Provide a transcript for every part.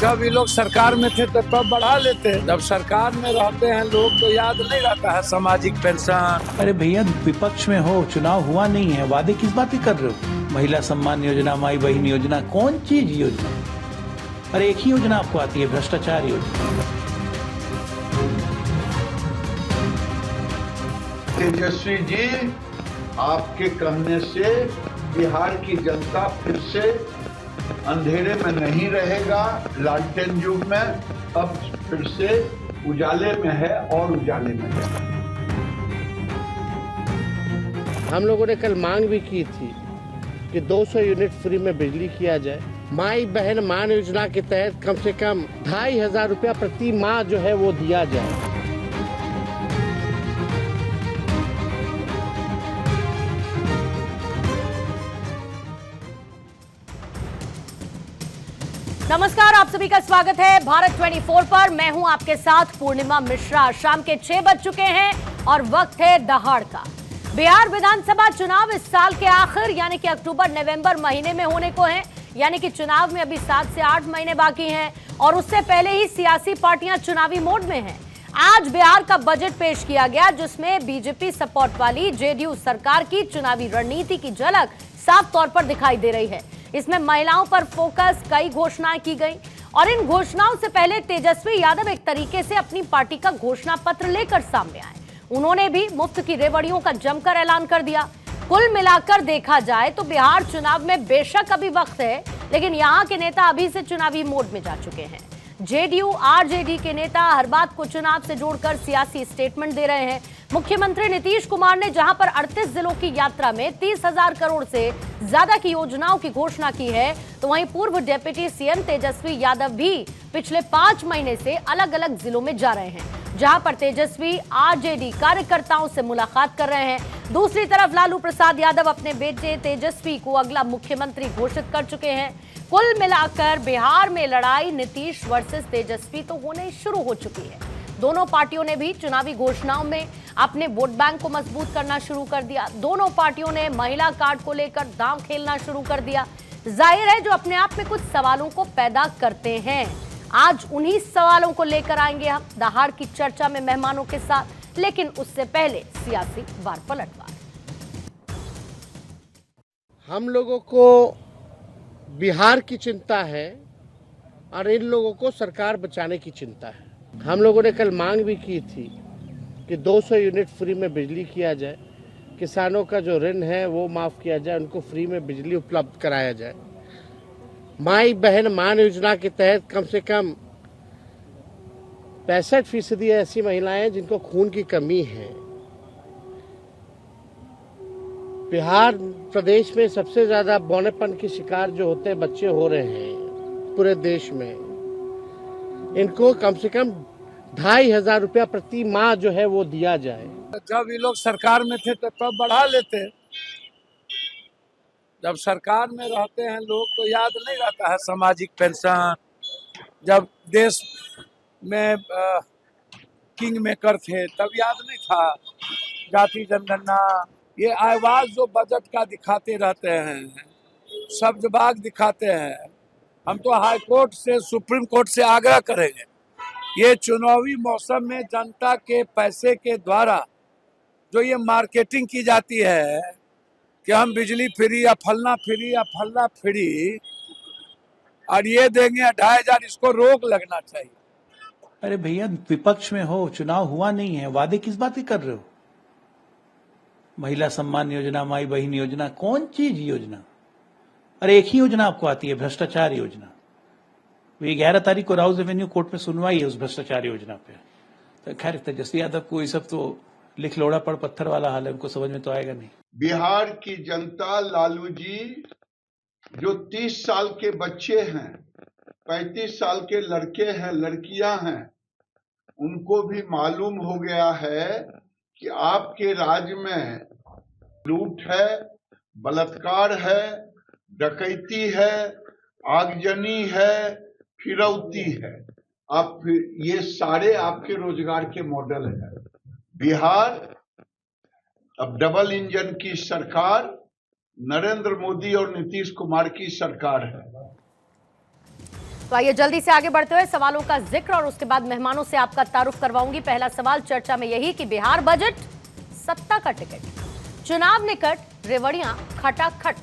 जब ये लोग सरकार में थे तो तब बढ़ा लेते, जब सरकार में रहते हैं लोग तो याद नहीं रहता है सामाजिक पेंशन। अरे भैया विपक्ष में हो, चुनाव हुआ नहीं है, वादे किस बात की कर रहे हो? महिला सम्मान योजना, माई बहन योजना, कौन चीज योजना? अरे एक ही योजना आपको आती है, भ्रष्टाचार योजना। तेजस्वी जी, आपके कहने से बिहार की जनता फिर से अंधेरे में नहीं रहेगा, लालटेन युग में अब फिर से उजाले में है और उजाले में है। हम लोगों ने कल मांग भी की थी कि 200 यूनिट फ्री में बिजली किया जाए। माई बहन मान योजना के तहत कम से कम 2500 रुपया प्रति माह जो है वो दिया जाए। नमस्कार, आप सभी का स्वागत है भारत 24 पर। मैं हूं आपके साथ पूर्णिमा मिश्रा। शाम के 6 बज चुके हैं और वक्त है दहाड़ का। बिहार विधानसभा चुनाव इस साल के आखिर यानी कि अक्टूबर नवंबर महीने में होने को हैं, यानी कि चुनाव में अभी 7 से 8 महीने बाकी हैं और उससे पहले ही सियासी पार्टियां चुनावी मोड में हैं। आज बिहार का बजट पेश किया गया, जिसमें बीजेपी सपोर्ट वाली जेडीयू सरकार की चुनावी रणनीति की झलक साफ तौर पर दिखाई दे रही है। इसमें महिलाओं पर फोकस, कई घोषणाएं की गई और इन घोषणाओं से पहले तेजस्वी यादव एक तरीके से अपनी पार्टी का घोषणा पत्र लेकर सामने आए। उन्होंने भी मुफ्त की रेवड़ियों का जमकर ऐलान कर दिया। कुल मिलाकर देखा जाए तो बिहार चुनाव में बेशक अभी वक्त है, लेकिन यहां के नेता अभी से चुनावी मोड में जा चुके हैं। जेडीयू आरजेडी के नेता हर बात को चुनाव से जोड़कर सियासी स्टेटमेंट दे रहे हैं। मुख्यमंत्री नीतीश कुमार ने जहां पर 38 जिलों की यात्रा में 30,000 करोड़ से ज्यादा की योजनाओं की घोषणा की है, तो वहीं पूर्व डिप्टी सीएम तेजस्वी यादव भी पिछले 5 महीने से अलग अलग जिलों में जा रहे हैं, जहां पर तेजस्वी आरजेडी कार्यकर्ताओं से मुलाकात कर रहे हैं। दूसरी तरफ लालू प्रसाद यादव अपने बेटे तेजस्वी को अगला मुख्यमंत्री घोषित कर चुके हैं। कुल मिलाकर बिहार में लड़ाई नीतीश वर्सेस तेजस्वी तो होने शुरू हो चुकी है। दोनों पार्टियों ने भी चुनावी घोषणाओं में अपने वोट बैंक को मजबूत करना शुरू कर दिया। दोनों पार्टियों ने महिला कार्ड को लेकर दांव खेलना शुरू कर दिया। जाहिर है, जो अपने आप में कुछ सवालों को पैदा करते हैं। आज उन्हीं सवालों को लेकर आएंगे हम दहाड़ की चर्चा में मेहमानों के साथ, लेकिन उससे पहले सियासी वार पलटवार। हम लोगों को बिहार की चिंता है और इन लोगों को सरकार बचाने की चिंता है। हम लोगों ने कल मांग भी की थी कि 200 यूनिट फ्री में बिजली किया जाए, किसानों का जो ऋण है वो माफ़ किया जाए, उनको फ्री में बिजली उपलब्ध कराया जाए। माई बहन मान योजना के तहत कम से कम 65% ऐसी महिलाएं जिनको खून की कमी है। बिहार प्रदेश में सबसे ज़्यादा बौनेपन की शिकार जो होते हैं बच्चे हो रहे हैं पूरे देश में। इनको कम से कम 2500 रुपया प्रति माह जो है वो दिया जाए। जब ये लोग सरकार में थे तो तब बढ़ा लेते, जब सरकार में रहते हैं लोग तो याद नहीं रहता है सामाजिक पेंशन। जब देश में किंग मेकर थे तब याद नहीं था जाति जनगणना। ये आवाज जो बजट का दिखाते रहते हैं, शब्दबाग दिखाते हैं। हम तो हाई कोर्ट से, सुप्रीम कोर्ट से आग्रह करेंगे, ये चुनावी मौसम में जनता के पैसे के द्वारा जो ये मार्केटिंग की जाती है कि हम बिजली फ्री या फलना फ्री और ये देंगे 2,500, इसको रोक लगना चाहिए। अरे भैया विपक्ष में हो, चुनाव हुआ नहीं है, वादे किस बात की कर रहे हो? महिला सम्मान योजना, माई बहन योजना, कौन चीज योजना? अरे एक ही योजना आपको आती है, भ्रष्टाचार योजना। 11 तारीख को राउज एवेन्यू कोर्ट में सुनवाई है उस भ्रष्टाचार योजना पे। तो खैर तेजस्वी यादव को ये सब तो लिख लोड़ा पड़ पत्थर वाला हाल है, उनको समझ में तो आएगा नहीं। बिहार की जनता, लालू जी, जो 30 साल के बच्चे हैं, 35 साल के लड़के हैं, लड़कियां हैं, उनको भी मालूम हो गया है कि आपके राज्य में लूट है, बलात्कार है, डकैती है, आगजनी है, फिरौती है। अब ये सारे आपके रोजगार के मॉडल हैं। बिहार अब डबल इंजन की सरकार नरेंद्र मोदी और नीतीश कुमार की सरकार है। तो आइए जल्दी से आगे बढ़ते हुए सवालों का जिक्र और उसके बाद मेहमानों से आपका तारुफ करवाऊंगी। पहला सवाल चर्चा में यही कि बिहार बजट, सत्ता का टिकट, चुनाव निकट, रेवड़ियां खटाखट,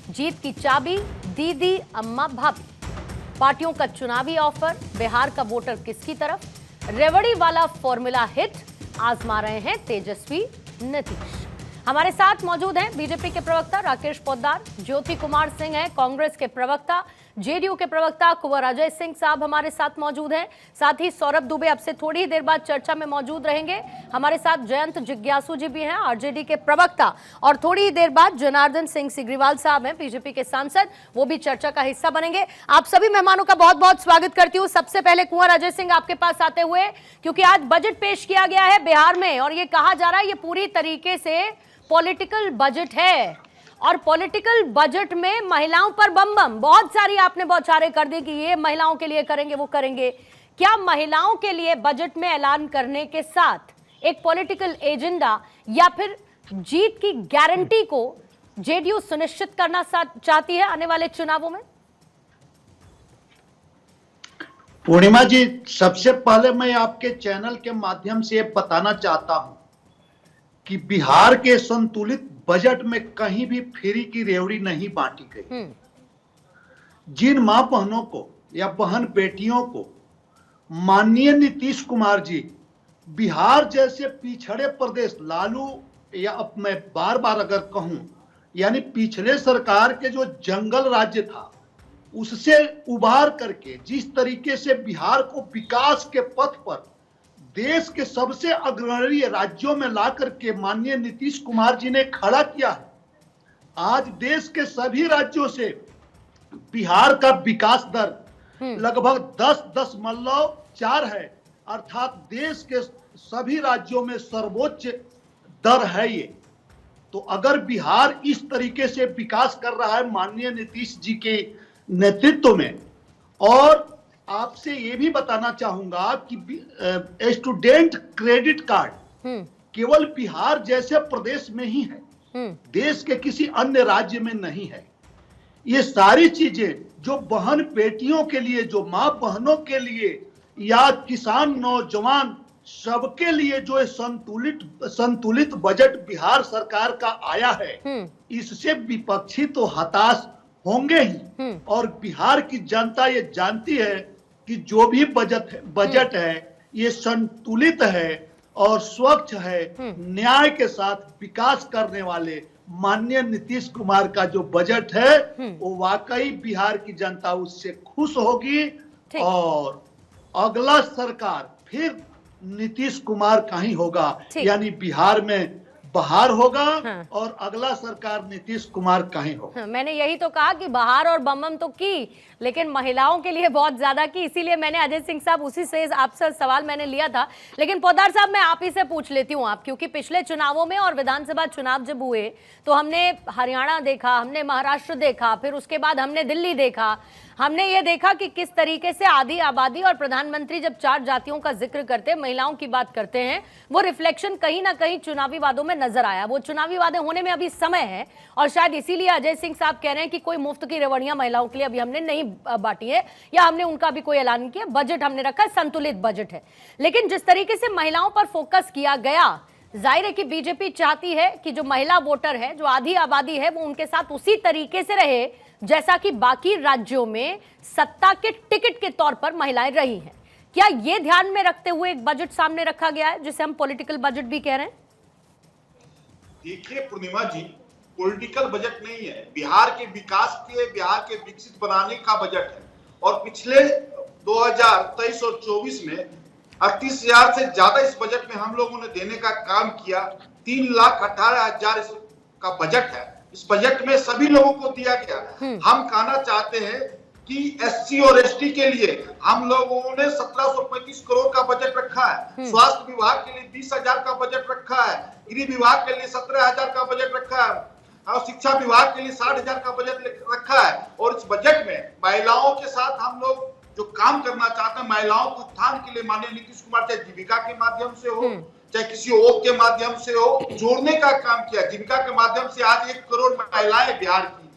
जीत की चाबी दीदी अम्मा भाभी, पार्टियों का चुनावी ऑफर, बिहार का वोटर किसकी तरफ, रेवड़ी वाला फॉर्मूला हिट, आजमा रहे हैं तेजस्वी नीतीश। हमारे साथ मौजूद हैं बीजेपी के प्रवक्ता राकेश पोद्दार, ज्योति कुमार सिंह हैं कांग्रेस के प्रवक्ता, जेडीयू के प्रवक्ता कुंवर अजय सिंह साहब हमारे साथ मौजूद हैं, साथ ही सौरभ दुबे अब से थोड़ी ही देर बाद चर्चा में मौजूद रहेंगे। हमारे साथ जयंत जिज्ञासु जी भी हैं आरजेडी के प्रवक्ता, और थोड़ी ही देर बाद जनार्दन सिंह सिग्रीवाल साहब हैं बीजेपी के सांसद, वो भी चर्चा का हिस्सा बनेंगे। आप सभी मेहमानों का बहुत बहुत स्वागत करती हूँ। सबसे पहले कुंवर अजय सिंह आपके पास आते हुए, क्योंकि आज बजट पेश किया गया है बिहार में और ये कहा जा रहा है ये पूरी तरीके से पॉलिटिकल बजट है, और पॉलिटिकल बजट में महिलाओं पर बम बम बहुत सारी आपने बौछारें कर दी कि ये महिलाओं के लिए करेंगे वो करेंगे। क्या महिलाओं के लिए बजट में ऐलान करने के साथ एक पॉलिटिकल एजेंडा या फिर जीत की गारंटी को जेडीयू सुनिश्चित करना चाहती है आने वाले चुनावों में? पूर्णिमा जी, सबसे पहले मैं आपके चैनल के माध्यम से बताना चाहता हूं कि बिहार के संतुलित बजट में कहीं भी फ्री की रेवड़ी नहीं बांटी गई। जिन मां बहनों को या बहन बेटियों को माननीय नीतीश कुमार जी बिहार जैसे पिछड़े प्रदेश, लालू या अब मैं बार बार अगर कहूं यानी पिछले सरकार के जो जंगल राज्य था उससे उबार करके जिस तरीके से बिहार को विकास के पथ पर देश के सबसे अग्रणी राज्यों में ला करके माननीय नीतीश कुमार जी ने खड़ा किया है, आज देश के सभी राज्यों से बिहार का विकास दर लगभग 10.4 है, अर्थात देश के सभी राज्यों में सर्वोच्च दर है ये। तो अगर बिहार इस तरीके से विकास कर रहा है माननीय नीतीश जी के नेतृत्व में, और आपसे ये भी बताना चाहूंगा कि स्टूडेंट क्रेडिट कार्ड केवल बिहार जैसे प्रदेश में ही है, देश के किसी अन्य राज्य में नहीं है। ये सारी चीजें जो बहन बेटियों के लिए, जो मां बहनों के लिए या किसान नौजवान सबके लिए जो संतुलित बजट बिहार सरकार का आया है, इससे विपक्षी तो हताश होंगे ही। और बिहार की जनता ये जानती है कि जो भी बजट है ये संतुलित है और स्वच्छ है, न्याय के साथ विकास करने वाले माननीय नीतीश कुमार का जो बजट है वो वाकई बिहार की जनता उससे खुश होगी, और अगला सरकार फिर नीतीश कुमार का ही होगा, यानी बिहार में बहार होगा और अगला सरकार नीतीश कुमार का ही होगा। मैंने यही तो कहा कि बहार और बम तो की, लेकिन महिलाओं के लिए बहुत ज्यादा की, इसीलिए मैंने अजय सिंह साहब उसी से आपसे सवाल मैंने लिया था। लेकिन पोद्दार साहब मैं आप ही से पूछ लेती हूँ, आप क्योंकि पिछले चुनावों में और विधानसभा चुनाव जब हुए तो हमने हरियाणा देखा, हमने महाराष्ट्र देखा, फिर उसके बाद हमने दिल्ली देखा, हमने ये देखा कि किस तरीके से आधी आबादी और प्रधानमंत्री जब 4 जातियों का जिक्र करते, महिलाओं की बात करते हैं, वो रिफ्लेक्शन कहीं ना कहीं चुनावी वादों में नजर आया। वो चुनावी वादे होने में अभी समय है और शायद इसीलिए अजय सिंह साहब कह रहे हैं कि कोई मुफ्त की रेवड़ियां महिलाओं के लिए अभी हमने नहीं बांटी है या हमने उनका भी कोई ऐलान किया। बजट हमने रखा, संतुलित बजट है। लेकिन जिस तरीके से महिलाओं पर फोकस किया गया, जाहिर है कि बीजेपी चाहती है कि जो महिला वोटर है, जो आधी आबादी है, वो उनके साथ उसी तरीके से रहे जैसा कि बाकी राज्यों में सत्ता के टिकट के तौर पर महिलाएं रही हैं। क्या ये ध्यान में रखते हुए एक बजट सामने रखा गया है जिसे हम पॉलिटिकल बजट भी कह रहे हैं? देखिए पूर्णिमा जी, पॉलिटिकल बजट नहीं है, बिहार के विकास के, बिहार के विकसित बनाने का बजट है। और पिछले 2023 और 24 में 38,000 से ज्यादा इस बजट में हम लोगों ने देने का काम किया। 3,18,000 का बजट है। इस बजट में सभी लोगों को दिया गया। हम कहना चाहते हैं कि एससी और एसटी के लिए हम लोगों ने 1735 करोड़ का बजट रखा है। स्वास्थ्य विभाग के लिए 20,000 का बजट रखा है। गृह विभाग के लिए 17,000 का बजट रखा है और शिक्षा विभाग के लिए 60,000 का बजट रखा है। और इस बजट में महिलाओं के साथ हम लोग जो काम करना चाहते हैं, महिलाओं को उत्थान के लिए माननीय नीतीश कुमार चाहे जीविका के माध्यम से हो, चाहे किसी और के माध्यम से हो, जोड़ने का काम किया। जीविका के माध्यम से आज 1 करोड़ महिलाएं बिहार की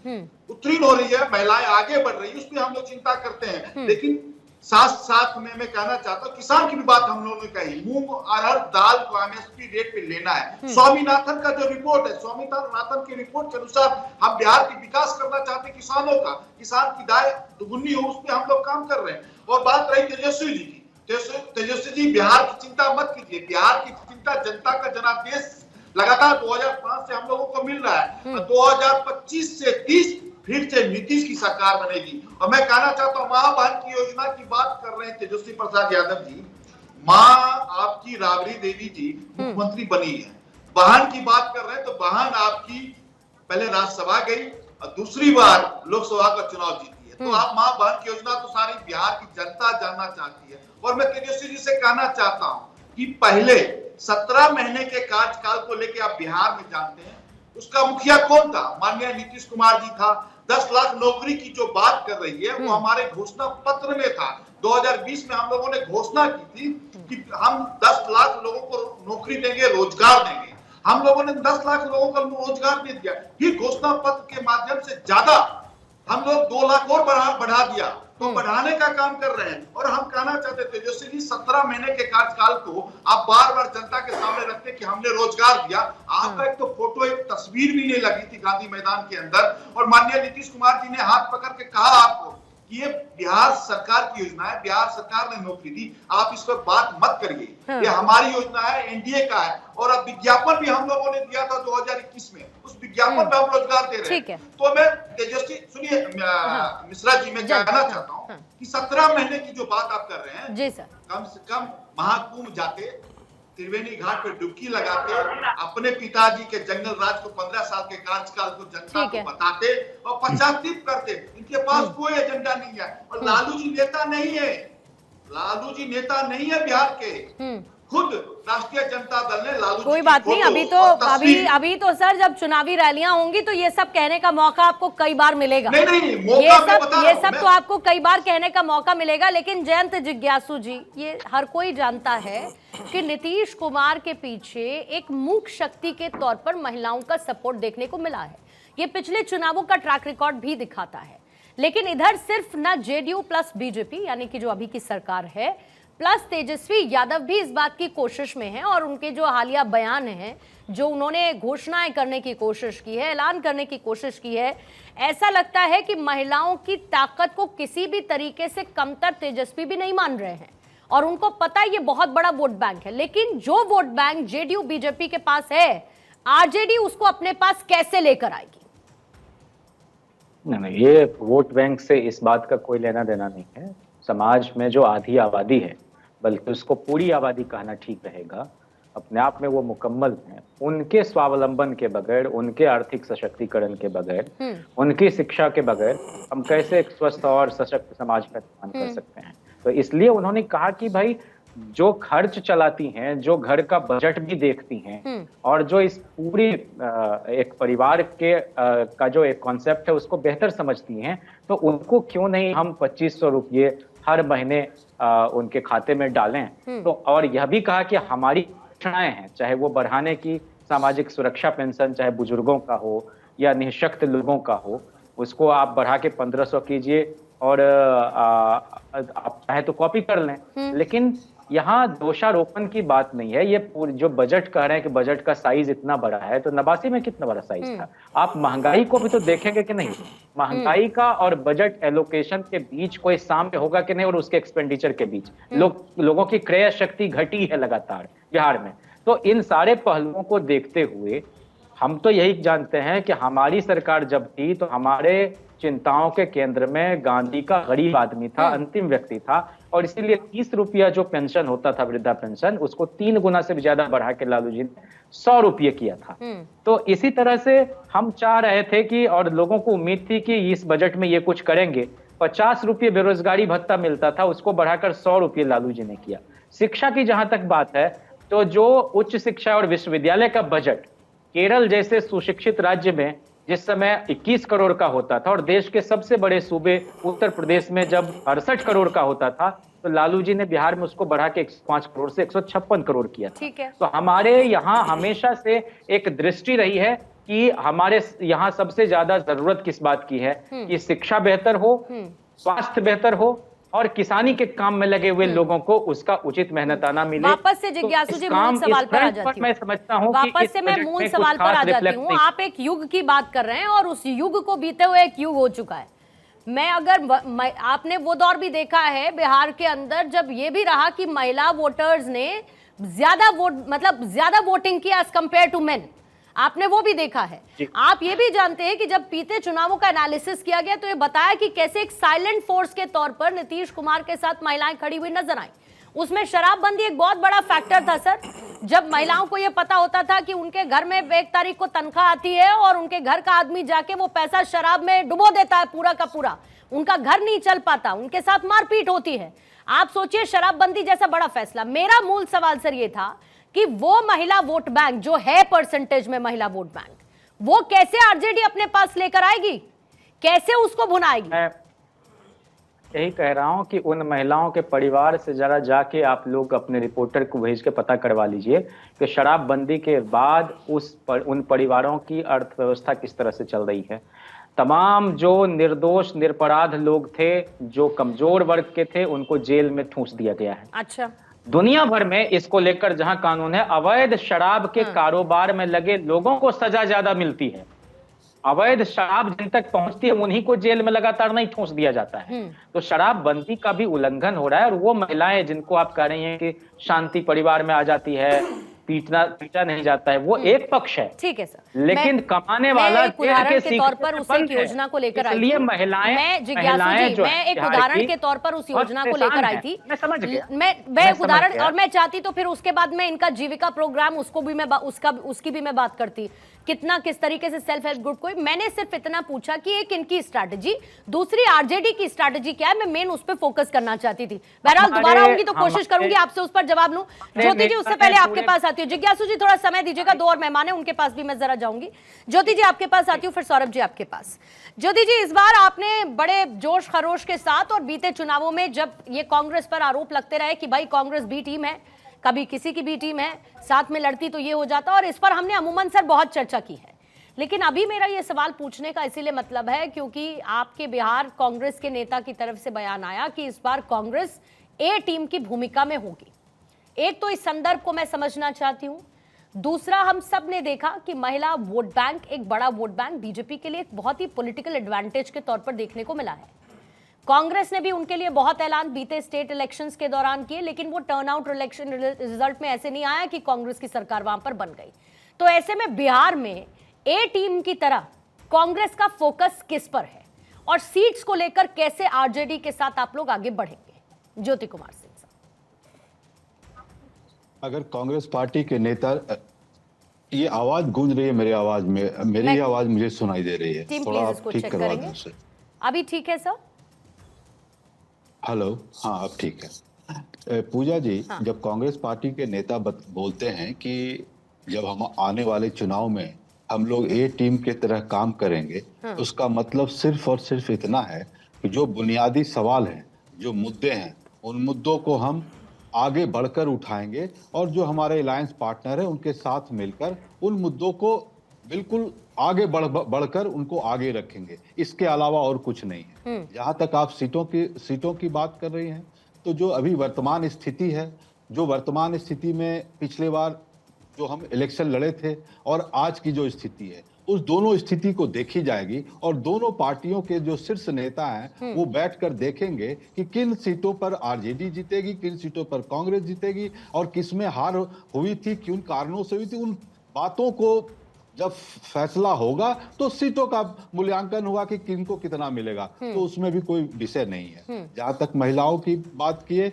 उत्तीर्ण हो रही है, महिलाएं आगे बढ़ रही है, उस पर हम लोग चिंता करते हैं। लेकिन साथ साथ में मैं कहना चाहता हूँ, किसान की भी बात हम लोगों ने कही, मूंग अरहर दाल को एमएसपी रेट पे लेना है। स्वामीनाथन का जो रिपोर्ट है, स्वामीनाथन की रिपोर्ट के अनुसार हम बिहार की विकास करना चाहते हैं, किसानों का, किसान की आय दुगुनी हो, उस पर हम लोग काम कर रहे हैं। और बात रही तेजस्वी जी की, तेजस्वी जी बिहार की चिंता मत कीजिए, बिहार की चिंता जनता का जनादेश लगातार 2005 से हम लोगों को मिल रहा है। 2025 से 30 फिर से नीतीश की सरकार बनेगी। और मैं कहना चाहता हूँ, मां बहन की योजना की बात कर रहे हैं तेजस्वी प्रसाद यादव जी, मां आपकी राबड़ी देवी जी मुख्यमंत्री बनी है, बहन की बात कर रहे हैं तो बहन आपकी पहले राज्यसभा गई और दूसरी बार लोकसभा का चुनाव जीती है। तो आप मां बहन की योजना तो सारी बिहार की जनता जानना चाहती है। और मैं तेजस्वी जी से कहना चाहता हूँ कि पहले 17 महीने के कार्यकाल को लेकर आप बिहार में जानते हैं, उसका मुखिया कौन था? माननीय नीतीश कुमार जी था। 10 लाख नौकरी की जो बात कर रही है वो हमारे घोषणा पत्र में था। 2020 में हम लोगों ने घोषणा की थी कि हम 10 लाख लोगों को नौकरी देंगे, रोजगार देंगे। हम लोगों ने 10 लाख लोगों को रोजगार दे दिया। फिर घोषणा पत्र के माध्यम से ज्यादा हम लोग 2 लाख और बढ़ा दिया, तो बढ़ाने का काम कर रहे हैं। और हम कहना चाहते थे तेजस्वी जी, 17 महीने के कार्यकाल को आप बार बार जनता के सामने रखते कि हमने रोजगार दिया। आपका एक तो फोटो, एक तस्वीर भी नहीं लगी थी गांधी मैदान के अंदर। और माननीय नीतीश कुमार जी ने हाथ पकड़ के कहा आपको कि ये बिहार सरकार की योजना है, बिहार सरकार ने नौकरी दी, आप इस पर बात मत करिए, ये हमारी योजना है, एनडीए का है। और अब विज्ञापन भी हम लोगों ने दिया था 2021 में, उस विज्ञापन में हम रोजगार दे रहे हैं। तो मैं तेजस्वी, सुनिए मिश्रा जी, मैं कहना चाहता हूँ कि 17 महीने की जो बात आप कर रहे हैं जी सर, कम से कम महाकुंभ जाते, त्रिवेणी घाट पर डुबकी लगाते, अपने पिताजी के जंगल राज को 15 साल के कार्यकाल को जनता को बताते और पश्चाताप करते। इनके पास कोई एजेंडा नहीं है। और लालू जी नेता नहीं है, लालू जी नेता नहीं है बिहार के, खुद राष्ट्रीय जनता दल ने लालू कोई बात नहीं, अभी तो सर जब चुनावी रैलियां होंगी तो ये सब कहने का मौका आपको कई बार मिलेगा। नहीं, मौका ये सब तो आपको कई बार कहने का मौका मिलेगा। लेकिन जयंत जिज्ञासु जी, ये हर कोई जानता है कि नीतीश कुमार के पीछे एक मूक शक्ति के तौर पर महिलाओं का सपोर्ट देखने को मिला है। ये पिछले चुनावों का ट्रैक रिकॉर्ड भी दिखाता है। लेकिन इधर सिर्फ ना जेडीयू प्लस बीजेपी, यानी कि जो अभी की सरकार है, प्लस तेजस्वी यादव भी इस बात की कोशिश में हैं। और उनके जो हालिया बयान हैं, जो उन्होंने घोषणाएं करने की कोशिश की है, ऐलान करने की कोशिश की है, ऐसा लगता है कि महिलाओं की ताकत को किसी भी तरीके से कमतर तेजस्वी भी नहीं मान रहे हैं। और उनको पता है ये बहुत बड़ा वोट बैंक है। लेकिन जो वोट बैंक जेडीयू बीजेपी के पास है, आरजेडी उसको अपने पास कैसे लेकर आएगी? नहीं, ये वोट बैंक से इस बात का कोई लेना देना नहीं है। समाज में जो आधी आबादी है, बल्कि उसको पूरी आबादी कहना ठीक रहेगा, अपने आप में वो मुकम्मल हैं। उनके स्वावलंबन के बगैर, उनके आर्थिक सशक्तिकरण के बगैर, उनकी शिक्षा के बगैर हम कैसे एक स्वस्थ और सशक्त समाज का निर्माण कर सकते हैं? तो इसलिए उन्होंने कहा कि भाई, जो खर्च चलाती हैं, जो घर का बजट भी देखती हैं, और जो इस पूरी एक परिवार के का जो एक कॉन्सेप्ट है उसको बेहतर समझती हैं, तो उनको क्यों नहीं हम 2500 रुपये हर महीने उनके खाते में डालें। तो और यह भी कहा कि हमारी घोषणाएं हैं, चाहे वो बढ़ाने की सामाजिक सुरक्षा पेंशन, चाहे बुजुर्गों का हो या निःशक्त लोगों का हो, उसको आप बढ़ा के 1500 कीजिए और आप चाहे तो कॉपी कर लें। लेकिन यहाँ दोषारोपण की बात नहीं है। ये जो बजट कह रहे हैं कि बजट का साइज इतना बड़ा है, तो 89 में कितना बड़ा साइज था? आप महंगाई को भी तो देखेंगे कि नहीं? महंगाई का और बजट एलोकेशन के बीच कोई साम्य होगा कि नहीं, और उसके एक्सपेंडिचर के बीच लोगों की क्रय शक्ति घटी है लगातार बिहार में। तो इन सारे पहलुओं को देखते हुए हम तो यही जानते हैं कि हमारी सरकार जब थी तो हमारे चिंताओं के केंद्र में गांधी का गरीब आदमी था, अंतिम व्यक्ति था। और इसीलिए 30 रुपया जो पेंशन होता था, वृद्धा पेंशन, उसको 3 गुना से भी ज्यादा बढ़ा के लालू जी ने 100 रुपये किया था। तो इसी तरह से हम चाह रहे थे कि, और लोगों को उम्मीद थी कि इस बजट में ये कुछ करेंगे। 50 रुपये बेरोजगारी भत्ता मिलता था, उसको बढ़ाकर 100 रुपये लालू जी ने किया। शिक्षा की जहां तक बात है, तो जो उच्च शिक्षा और विश्वविद्यालय का बजट केरल जैसे सुशिक्षित राज्य में जिस समय 21 करोड़ का होता था, और देश के सबसे बड़े सूबे उत्तर प्रदेश में जब 68 करोड़ का होता था, तो लालू जी ने बिहार में उसको बढ़ा के 105 करोड़ से 156 करोड़ किया था। ठीक है। तो हमारे यहाँ हमेशा से एक दृष्टि रही है कि हमारे यहाँ सबसे ज्यादा जरूरत किस बात की है कि शिक्षा बेहतर हो, स्वास्थ्य बेहतर हो और किसानी के काम में लगे हुए लोगों को उसका उचित मेहनताना मिले। वापस से जिज्ञासु जी मूल सवाल पर आ जाती हूँ। मैं समझता हूँ वापस से मैं मूल सवाल पर आ जाती हूँ। आप एक युग की बात कर रहे हैं और उस युग को बीते हुए एक युग हो चुका है। आपने वो दौर भी देखा है बिहार के अंदर जब ये भी रहा कि महिला वोटर्स ने ज्यादा वोटिंग किया एज कंपेयर टू मेन। आपने वो भी देखा है। आप ये भी जानते हैं कि जब बीते चुनावों का एनालिसिस किया गया तो ये बताया कि कैसे एक साइलेंट फोर्स के तौर पर नीतीश कुमार के साथ महिलाएं खड़ी हुई नजर आई। उसमें शराबबंदी एक बहुत बड़ा फैक्टर था सर। जब महिलाओं को यह पता होता था कि उनके घर में 1 तारीख को तनख्वाह आती है और उनके घर का आदमी जाके वो पैसा शराब में डुबो देता है पूरा का पूरा, उनका घर नहीं चल पाता, उनके साथ मारपीट होती है। आप सोचिए शराबबंदी जैसा बड़ा फैसला। मेरा मूल सवाल सर ये था कि वो महिला वोट बैंक जो है परसेंटेज में महिला वोट बैंक, वो कैसे आरजेडी अपने पास लेकर आएगी, कैसे उसको भुनाएगी? मैं यही कह रहा हूं कि उन महिलाओं के परिवार से जरा जाके आप लोग अपने रिपोर्टर को भेज के पता करवा लीजिए कि शराबबंदी के बाद उन परिवारों की अर्थव्यवस्था किस तरह से चल रही है। तमाम जो निर्दोष निरपराध लोग थे, जो कमजोर वर्ग के थे, उनको जेल में ठूंस दिया गया है। अच्छा, दुनिया भर में इसको लेकर जहां कानून है, अवैध शराब के कारोबार में लगे लोगों को सजा ज्यादा मिलती है। अवैध शराब जिन तक पहुंचती है उन्हीं को जेल में लगातार नहीं ठूंस दिया जाता है। तो शराबबंदी का भी उल्लंघन हो रहा है। और वो महिलाएं जिनको आप कह रही हैं कि शांति परिवार में आ जाती है, पीटा नहीं जाता है, वो एक पक्ष है। ठीक है सर, लेकिन कमाने वाला एक उदाहरण के तौर पर उस एक योजना को लेकर आई थी। महिलाएं, मैं जिज्ञासु जी, मैं एक उदाहरण के तौर पर उस योजना को लेकर आई थी। मैं समझ गया। मैं उदाहरण, और मैं चाहती तो फिर उसके बाद में इनका जीविका प्रोग्राम उसकी भी मैं बात करती, कितना किस तरीके से सेल्फ हेल्प ग्रुप को। मैंने सिर्फ इतना पूछा कि एक इनकी स्ट्रैटेजी, दूसरी आरजेडी की स्ट्रैटेजी क्या है। मैं मेन उस पर फोकस करना चाहती थी। बहरहाल दोबारा आऊंगी तो कोशिश करूंगी आपसे उस पर जवाब लूं। ज्योति जी, उससे पहले आपके पास आती हूँ। जिज्ञासु जी थोड़ा समय दीजिएगा, 2 और मेहमान है, उनके पास भी मैं जरा जाऊंगी। ज्योति जी आपके पास आती हूँ, फिर सौरभ जी आपके पास। ज्योति जी, इस बार आपने बड़े जोश खरोश के साथ और बीते चुनावों में जब ये कांग्रेस पर आरोप लगते रहे कि भाई कांग्रेस बी टीम है, कभी किसी की भी टीम है, साथ में लड़ती तो ये हो जाता, और इस पर हमने अमूमन सर बहुत चर्चा की है। लेकिन अभी मेरा ये सवाल पूछने का इसीलिए मतलब है क्योंकि आपके बिहार कांग्रेस के नेता की तरफ से बयान आया कि इस बार कांग्रेस ए टीम की भूमिका में होगी। एक तो इस संदर्भ को मैं समझना चाहती हूं, दूसरा हम सब ने देखा कि महिला वोट बैंक, एक बड़ा वोट बैंक बीजेपी के लिए एक बहुत ही पॉलिटिकल एडवांटेज के तौर पर देखने को मिला है। कांग्रेस ने भी उनके लिए बहुत ऐलान बीते स्टेट इलेक्शंस के दौरान किए, लेकिन वो टर्नआउट इलेक्शन रिजल्ट में ऐसे नहीं आया कि कांग्रेस की सरकार वहां पर बन गई। तो ऐसे में बिहार में ए टीम की तरह कांग्रेस का फोकस किस पर है और सीट्स को लेकर कैसे आरजेडी के साथ आप लोग आगे बढ़ेंगे? ज्योति कुमार सिंह साहब। अगर कांग्रेस पार्टी के नेता, ये आवाज गूंज रही है मेरी आवाज में, मेरी आवाज मुझे सुनाई दे रही है, थोड़ा आप ठीक करवा दें उसे। अभी ठीक है सर? हेलो, हाँ अब ठीक है। पूजा जी, हाँ। जब कांग्रेस पार्टी के नेता बोलते हैं कि जब हम आने वाले चुनाव में हम लोग ए टीम के तरह काम करेंगे, हाँ। उसका मतलब सिर्फ और सिर्फ इतना है कि जो बुनियादी सवाल हैं, जो मुद्दे हैं, उन मुद्दों को हम आगे बढ़कर उठाएंगे और जो हमारे अलायंस पार्टनर है उनके साथ मिलकर उन मुद्दों को बिल्कुल आगे बढ़कर उनको आगे रखेंगे। इसके अलावा और कुछ नहीं है। जहां तक आप सीटों की बात कर रही हैं, तो जो अभी वर्तमान स्थिति है, जो वर्तमान स्थिति में पिछले बार जो हम इलेक्शन लड़े थे और आज की जो स्थिति है, उस दोनों स्थिति को देखी जाएगी और दोनों पार्टियों के जो शीर्ष नेता हैं वो बैठकर देखेंगे कि किन सीटों पर आरजेडी जीतेगी, किन सीटों पर कांग्रेस जीतेगी और किसमें हार हुई थी, किन कारणों से हुई थी। उन बातों को जब फैसला होगा तो सीटों का मूल्यांकन होगा कि किनको कितना मिलेगा, तो उसमें भी कोई विषय नहीं है। जहां तक महिलाओं की बात किए,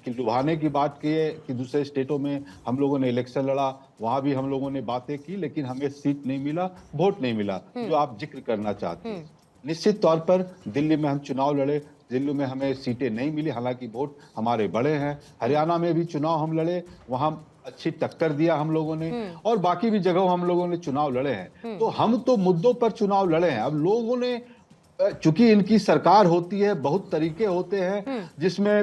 लुभाने की बात किए कि दूसरे स्टेटों में हम लोगों ने इलेक्शन लड़ा, वहां भी हम लोगों ने बातें की, लेकिन हमें सीट नहीं मिला, वोट नहीं मिला, जो आप जिक्र करना चाहते हैं। निश्चित तौर पर दिल्ली में हम चुनाव लड़े, दिल्ली में हमें सीटें नहीं मिली, हालांकि वोट हमारे बड़े हैं। हरियाणा में भी चुनाव हम लड़े, वहां अच्छी टक्कर दिया हम लोगों ने, और बाकी भी जगह हम लोगों ने चुनाव लड़े हैं। तो हम तो मुद्दों पर चुनाव लड़े हैं। अब लोगों ने चूंकि इनकी सरकार होती है, बहुत तरीके होते हैं जिसमें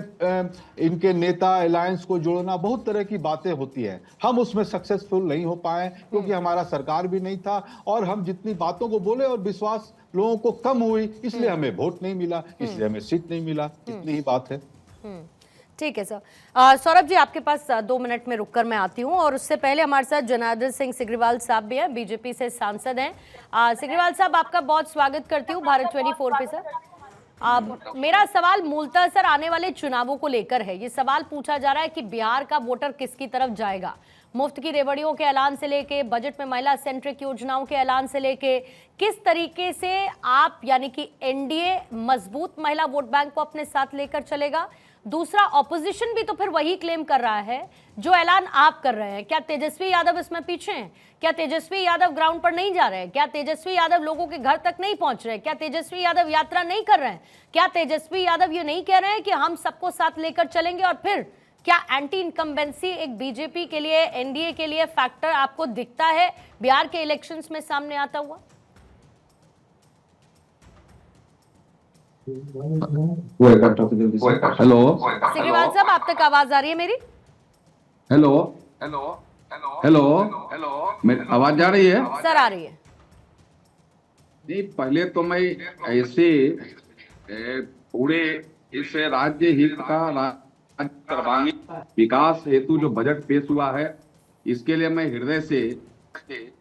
इनके नेता अलायंस को जोड़ना, बहुत तरह की बातें होती हैं। हम उसमें सक्सेसफुल नहीं हो पाए क्योंकि हमारा सरकार भी नहीं था, और हम जितनी बातों को बोले और विश्वास लोगों को कम हुई, इसलिए हमें वोट नहीं मिला, इसलिए हमें सीट नहीं मिला। इतनी ही बात है। ठीक है सर। सौरभ जी, आपके पास 2 मिनट में रुककर मैं आती हूं, और उससे पहले हमारे साथ जनार्दन सिंह सिग्रीवाल साहब भी हैं, बीजेपी से सांसद हैं। सिग्रीवाल साहब, आपका बहुत स्वागत करती हूं भारत 24 पे सर। मेरा सवाल मूलतः सर आने वाले चुनावों को लेकर है। ये सवाल पूछा जा रहा है कि बिहार का वोटर किसकी तरफ जाएगा। मुफ्त की रेवड़ियों के ऐलान से लेके, बजट में महिला सेंट्रिक योजनाओं के ऐलान से लेके, किस तरीके से आप यानी कि एनडीए मजबूत महिला वोट बैंक को अपने साथ लेकर चलेगा। दूसरा, ऑपोजिशन भी तो फिर वही क्लेम कर रहा है जो ऐलान आप कर रहे हैं। क्या तेजस्वी यादव इसमें पीछे हैं? क्या तेजस्वी यादव ग्राउंड पर नहीं जा रहे हैं? क्या तेजस्वी यादव लोगों के घर तक नहीं पहुंच रहे हैं? क्या तेजस्वी यादव यात्रा नहीं कर रहे हैं? क्या तेजस्वी यादव ये नहीं कह रहे हैं कि हम सबको साथ लेकर चलेंगे? और फिर क्या एंटी इनकम्बेंसी एक बीजेपी के लिए, एनडीए के लिए फैक्टर आपको दिखता है बिहार के इलेक्शंस में सामने आता हुआ? हेलो सिग्रीवाल साहब, आप तक आवाज आ रही है मेरी? हेलो हेलो मेरी आवाज जा रही है सर? आ रही है। नहीं, पहले तो मैं ऐसे पूरे इस राज्य हित का सर्वांगीण विकास हेतु जो बजट पेश हुआ है, इसके लिए मैं हृदय से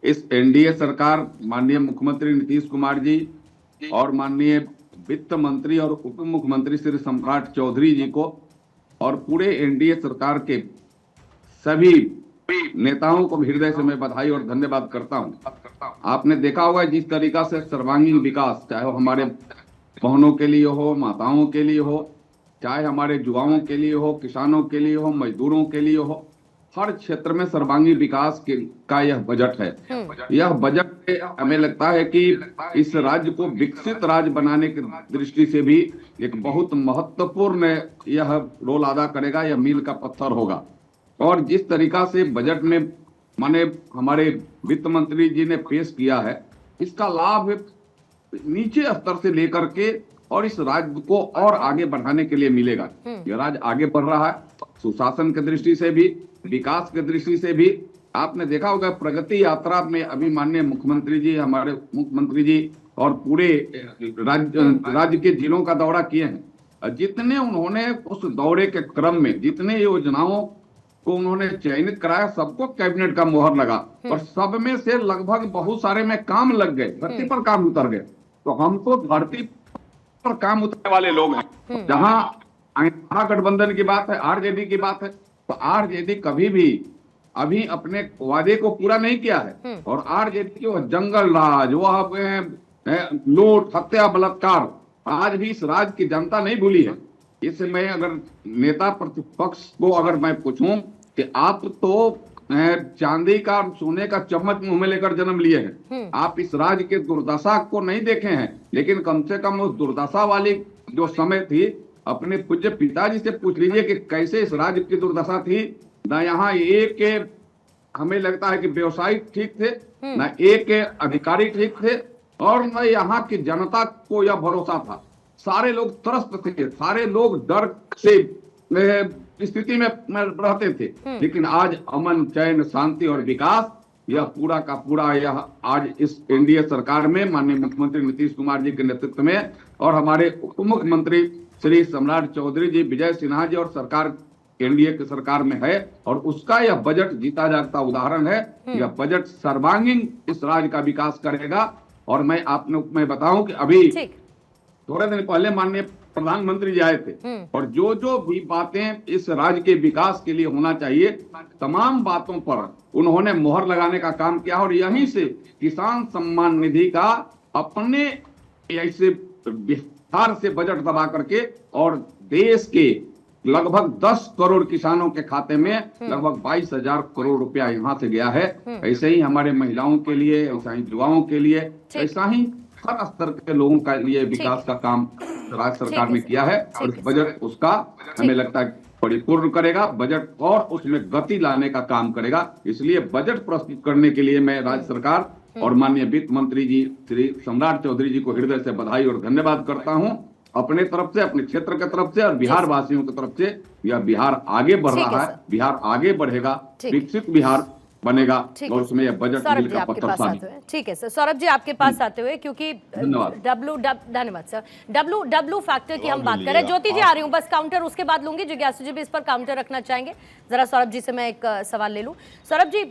इस एनडीए सरकार, माननीय मुख्यमंत्री नीतीश कुमार जी और माननीय वित्त मंत्री और उप मुख्यमंत्री श्री सम्राट चौधरी जी को और पूरे एनडीए सरकार के सभी नेताओं को हृदय से मैं बधाई और धन्यवाद करता हूं। आपने देखा होगा जिस तरीका से सर्वांगीण विकास, चाहे वो हमारे बहनों के लिए हो, माताओं के लिए हो, चाहे हमारे युवाओं के लिए हो, किसानों के लिए हो, मजदूरों के लिए हो, हर क्षेत्र में सर्वांगीण विकास का यह बजट है। यह बजट हमें लगता है कि इस राज्य को विकसित राज्य बनाने की दृष्टि से भी एक बहुत महत्वपूर्ण यह रोल अदा करेगा, यह मील का पत्थर होगा। और जिस तरीका से बजट में माने हमारे वित्त मंत्री जी ने पेश किया है, इसका लाभ नीचे स्तर से लेकर के और इस राज्य को और आगे बढ़ाने के लिए मिलेगा। यह राज्य आगे बढ़ रहा है, सुशासन की दृष्टि से भी, विकास की दृष्टि से भी। आपने देखा होगा प्रगति यात्रा में अभी माननीय मुख्यमंत्री जी, हमारे मुख्यमंत्री जी और पूरे राज्य के जिलों का दौरा किए हैं। जितने उन्होंने उस दौरे के क्रम में जितने योजनाओं को उन्होंने चयनित कराया, सबको कैबिनेट का मोहर लगा और सब में से लगभग बहुत सारे में काम लग गए, धरती पर काम उतर गए। तो हम तो धरती पर काम उतरने वाले लोग हैं। जहां महागठबंधन की बात है, आरजेडी की बात है, तो आरजेडी कभी भी अभी अपने वादे को पूरा नहीं किया है। और आरजेडी वो जंगल राज, वह लूट, हत्या, बलात्कार आज भी इस राज्य की जनता नहीं भूली है। इसमें अगर नेता प्रतिपक्ष को अगर मैं पूछूं कि आप तो चांदी का सोने का चम्मच मुंह में लेकर जन्म लिए हैं, आप इस राज्य के दुर्दशा को नहीं देखे हैं, लेकिन कम से कम उस दुर्दशा वाली जो समय थी, अपने पूज्य पिताजी से पूछ लीजिए कि कैसे इस राज्य की दुर्दशा थी। ना यहाँ एक हमें लगता है कि व्यवसायी ठीक थे, ना एक अधिकारी ठीक थे, और न यहाँ की जनता को यह भरोसा था। सारे लोग त्रस्त थे, सारे लोग डर से स्थिति में रहते थे। लेकिन आज अमन, चैन, शांति और विकास, यह पूरा का पूरा यह आज इस एनडीए सरकार में माननीय मुख्यमंत्री नीतीश कुमार जी के नेतृत्व में और हमारे उप मुख्यमंत्री श्री सम्राट चौधरी जी, विजय सिन्हा जी और सरकार एनडीए की सरकार में है। और उसका यह बजट जीता जागता उदाहरण है। यह बजट सर्वांगीण इस राज्य का विकास करेगा। और मैं बताऊं कि अभी थोड़े दिन पहले माननीय प्रधानमंत्री जी आए थे और जो जो भी बातें इस राज्य के विकास के लिए होना चाहिए, तमाम बातों पर उन्होंने मोहर लगाने का काम किया। और यहीं से किसान सम्मान निधि का अपने ऐसे बिहार से बजट दबा करके और देश के लगभग 10 करोड़ किसानों के खाते में लगभग 22,000 करोड़ रुपया यहाँ से गया है। ऐसे ही हमारे महिलाओं के लिए, ऐसा ही युवाओं के लिए, ऐसा ही हर स्तर के लोगों का लिए विकास का काम राज्य सरकार ने किया है। और बजट उसका हमें लगता है परिपूर्ण करेगा, बजट और उसमें गति लाने का काम करेगा। इसलिए बजट प्रस्तुत करने के लिए मैं राज्य सरकार और माननीय वित्त मंत्री जी श्री सम्राट चौधरी जी को हृदय से बधाई और धन्यवाद करता हूं। अपने तरफ से, अपने क्षेत्र की तरफ से और बिहार वासियों की तरफ से यह बिहार आगे बढ़ रहा है, बिहार आगे बढ़ेगा, विकसित बिहार बनेगा और उसमें यह बजट बिल का पत्र शामिल। ठीक है सर, सौरभ जी आपके पास आते हुए, क्योंकि धन्यवाद सर, डब्ल्यू फैक्टर की हम बात करें। ज्योति जी आ रही हूँ, बस काउंटर उसके बाद लूंगी, जिज्ञासु जी भी इस पर काउंटर रखना चाहेंगे। जरा सौरभ जी से मैं एक सवाल ले लूं। सौरभ जी,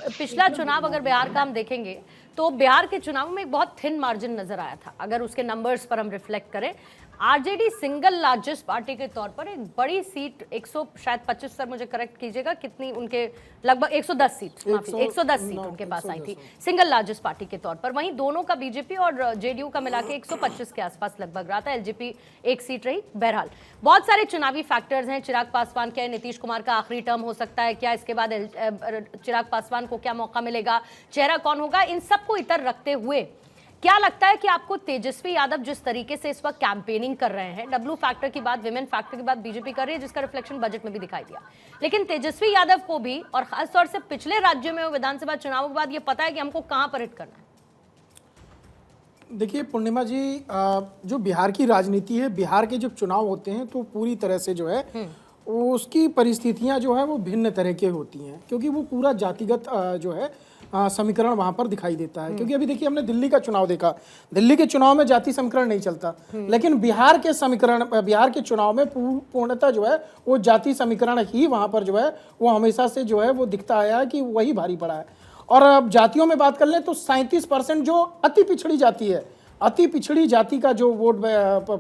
पिछला चुनाव अगर बिहार का हम देखेंगे तो बिहार के चुनाव में एक बहुत थिन मार्जिन नजर आया था। अगर उसके नंबर्स पर हम रिफ्लेक्ट करें, आरजेडी सिंगल लार्जेस्ट पार्टी के तौर पर एक बड़ी सीट 125 सर मुझे करेक्ट कीजिएगा, कितनी उनके लगभग 110 सीट, माफी 110 सीट उनके पास आई थी सिंगल लार्जेस्ट पार्टी के तौर पर। वहीं दोनों का बीजेपी और जेडीयू का मिला के 125 के आसपास लगभग रहा था। एलजेपी एक सीट रही। बहरहाल बहुत सारे चुनावी फैक्टर्स हैं। चिराग पासवान, क्या नीतीश कुमार का आखिरी टर्म हो सकता है क्या? इसके बाद चिराग पासवान को क्या मौका मिलेगा? चेहरा कौन होगा? इन सबको इतर रखते हुए क्या लगता है कि आपको तेजस्वी यादव जिस तरीके से इस वक्त कैंपेनिंग कर रहे हैं, डब्ल्यू फैक्टर की बात, विमेन फैक्टर की बात बीजेपी कर रही है, जिसका रिफ्लेक्शन बजट में भी दिखाई दिया, लेकिन तेजस्वी यादव को भी और खासतौर से पिछले राज्यों में विधानसभा चुनाव के बाद ये पता है कि हमको कहां पर हिट करना है। देखिए पूर्णिमा जी, जो बिहार की राजनीति है, बिहार के जब चुनाव होते हैं तो पूरी तरह से जो है उसकी परिस्थितियां जो है वो भिन्न तरह की होती हैं, क्योंकि वो पूरा जातिगत जो है समीकरण वहां पर दिखाई देता है। क्योंकि अभी देखिए हमने दिल्ली का चुनाव देखा, दिल्ली के चुनाव में जाति समीकरण नहीं चलता, लेकिन बिहार के समीकरण, बिहार के चुनाव में पूर्णतः जो है वो जाति समीकरण ही वहां पर जो है वो हमेशा से जो है वो दिखता आया है कि वही भारी पड़ा है। और अब जातियों में बात कर लें तो 37% जो अति पिछड़ी जाति है, अति पिछड़ी जाति का जो वोट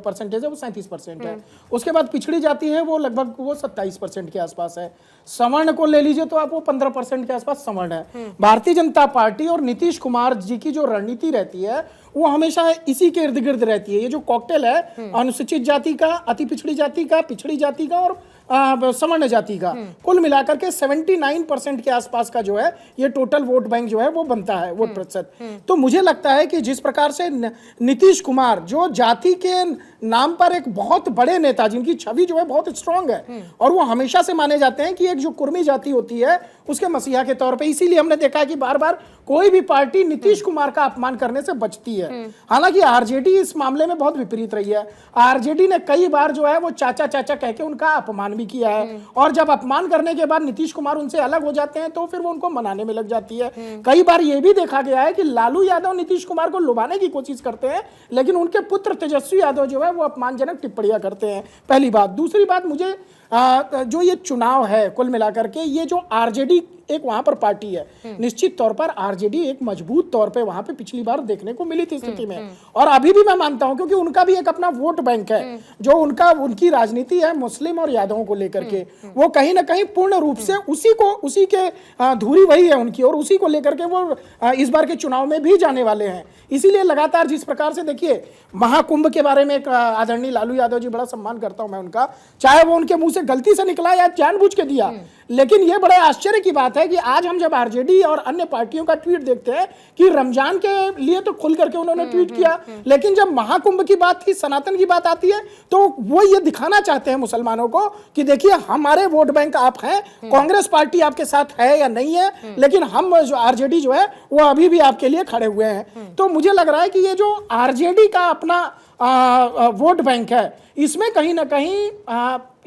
परसेंटेज है वो 37% है। उसके बाद पिछड़ी जाति है वो लगभग वो 27% के आसपास है। सवर्ण को ले लीजिए तो आप वो 15% के आसपास सवर्ण है। भारतीय जनता पार्टी और नीतीश कुमार जी की जो रणनीति रहती है वो हमेशा इसी के इर्द गिर्द रहती है। ये जो कॉकटेल है अनुसूचित जाति का, अति पिछड़ी जाति का, पिछड़ी जाति का और सवर्ण जाति का, कुल मिलाकर के 79% के आसपास का जो है ये टोटल वोट बैंक जो है वो बनता है, वोट प्रतिशत। तो मुझे लगता है कि जिस प्रकार से नीतीश कुमार जो जाति के नाम पर एक बहुत बड़े नेता, जिनकी छवि जो है बहुत स्ट्रांग है और वो हमेशा से माने जाते हैं कि एक जो कुर्मी जाति होती है उसके मसीहा के तौर पे, इसीलिए हमने देखा है कि बार बार कोई भी पार्टी नीतीश कुमार का अपमान करने से बचती है। हालांकि आरजेडी इस मामले में बहुत विपरीत रही है। आरजेडी ने कई बार जो है वो चाचा चाचा कह के उनका अपमान भी किया है, और जब अपमान करने के बाद नीतीश कुमार उनसे अलग हो जाते हैं तो फिर वो उनको मनाने में लग जाती है। कई बार यह भी देखा गया है कि लालू यादव नीतीश कुमार को लुभाने की कोशिश करते हैं, लेकिन उनके पुत्र तेजस्वी यादव जो है वो अपमानजनक टिप्पणियां करते हैं। पहली बात। दूसरी बात, मुझे जो ये चुनाव है कुल मिलाकर के, ये जो आरजेडी एक वहां पर पार्टी है, निश्चित तौर पर आरजेडी एक मजबूत तौर पे वहां पे पिछली बार देखने को मिली थी स्थिति में, और अभी भी मैं मानता हूं, क्योंकि उनका भी एक अपना वोट बैंक है, जो उनकी राजनीति है मुस्लिम और यादवों को लेकर के, वो कहीं ना कहीं पूर्ण रूप से उसी के धुरी वही है उनकी, और उसी को लेकर के वो इस बार के चुनाव में भी जाने वाले हैं। इसीलिए लगातार जिस प्रकार से देखिए महाकुंभ के बारे में एक आदरणीय लालू यादव जी, बड़ा सम्मान करता हूं मैं उनका, चाहे वो उनके मुंह से गलती से निकला या जानबूझ के दिया, लेकिन ये बड़े आश्चर्य की बात है कि आज हम जब आरजेडी और अन्य पार्टियों का ट्वीट देखते हैं कि रमजान के लिए तो खुल करके उन्होंने ट्वीट किया, लेकिन जब महाकुंभ की बात थी, सनातन की बात आती है, तो वो ये दिखाना चाहते हैं मुसलमानों को कि देखिए हमारे वोट बैंक आप हैं, कांग्रेस पार्टी आपके साथ है या नहीं है, लेकिन हम जो आरजेडी जो है वो अभी भी आपके लिए खड़े हुए हैं। तो मुझे लग रहा है कि ये जो आरजेडी का अपना वोट बैंक है, इसमें कहीं ना कहीं